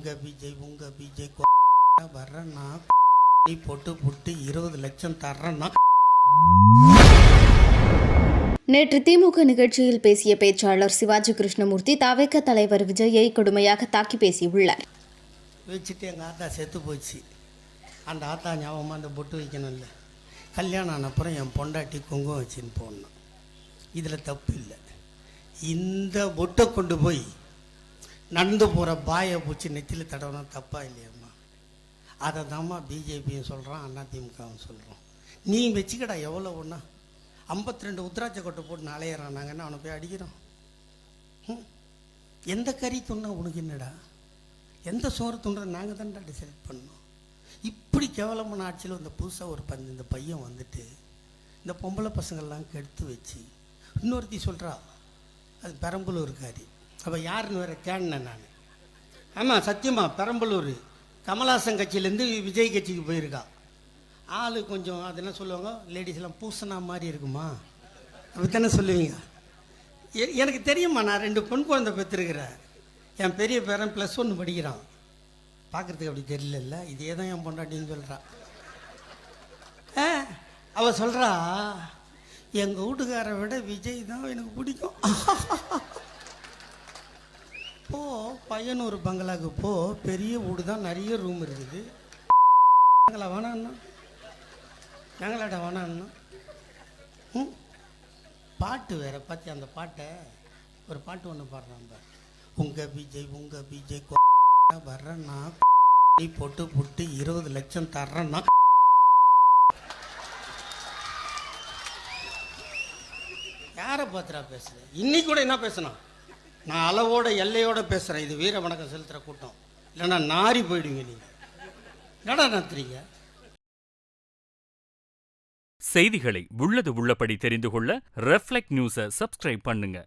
உங்க விஜய் வர்றேன்னா போட்டு 20 லட்சம் தர்றேன்னா. நேற்று திமுக நிகழ்ச்சியில் பேசிய பேச்சாளர் சிவாஜி கிருஷ்ணமூர்த்தி தவிக தலைவர் விஜயை கொடுமையாக தாக்கி பேசியுள்ளார். வச்சுட்டு எங்கள் ஆத்தா செத்து போச்சு. அந்த ஆத்தா ஞாபகமாக அந்த பொட்டு வைக்கணும்ல. கல்யாணம் ஆன அப்புறம் என் பொண்டாட்டி குங்குமம் வச்சுன்னு போடணும். இதில் தப்பு இல்லை. இந்த பொட்டை கொண்டு போய் நடந்து போகிற பாயை பூச்சி நெத்தியில் தடவைனா தப்பா இல்லையம்மா? அதை தான்மா பிஜேபியும் சொல்கிறான், அண்ணா திமுகவும் சொல்கிறோம். நீ வச்சுக்கடா எவ்வளோ ஒன்றா 52 உத்ராட்ச கொட்டை போட்டு அலையிறான். நாங்கன்னா அவனை போய் அடிக்கிறோம். எந்த கறி துண்ணா உனக்கு என்னடா? எந்த சோறு துண்ற நாங்கள் தான்டா டிசைட் பண்ணோம். இப்படி கேவலமான ஆட்சியில் இந்த புதுசாக இந்த பையன் வந்துட்டு இந்த பொம்பளை பசங்கள்லாம் கெடுத்து வச்சு இன்னொருத்தி சொல்கிறா அது பெரம்பலூருக்காரி. அப்போ யாருன்னு வேற தேடினேன் நான். ஆமாம் சத்தியமா பெரம்பலூர் கமல்ஹாசன் கட்சியிலேருந்து விஜய் கட்சிக்கு போயிருக்கா. ஆள் கொஞ்சம் அது என்ன சொல்லுவாங்க, லேடிஸ்லாம் பூசணா மாதிரி இருக்குமா, அப்படி தானே சொல்லுவீங்க. எனக்கு தெரியுமா, நான் 2 பெண் குழந்தை பெற்றிருக்கிறேன். என் பெரிய பேரன் +1 படிக்கிறான். பார்க்குறதுக்கு அப்படி தெரியல. இதே தான் என் பொண்டாட்டின்னு சொல்கிறான். அவள் சொல்கிறா எங்கள் வீட்டுக்காரை விட விஜய் தான் எனக்கு பிடிக்கும். போ பையனூர் பங்களாவுக்கு போ, பெரிய வீடு தான், நிறைய ரூம் இருக்குது. நாங்களா வேணான்னா நாங்களாடா வேணான்னா. பாட்டு வேற பார்த்தி அந்த பாட்டை ஒரு பாட்டு ஒன்று பாடுறான். உங்க விஜய் வர்றேன்னா போட்டு 20 லட்சம் தர்றேன்னா. யாரை பார்த்துடா பேசுகிறேன்? இன்னைக்கு கூட என்ன பேசணும்? நான் அளவோட எல்லையோட பேசுகிறேன். இது வீர வணக்கம் செலுத்துகிற கூட்டம். இல்லைன்னா நாரி போயிடுவீங்க. நீங்கள் என்னடா நடத்துறீங்க? செய்திகளை உள்ளது உள்ளபடி தெரிந்து கொள்ள ரெஃப்ளெக்ட் நியூஸை சப்ஸ்கிரைப் பண்ணுங்க.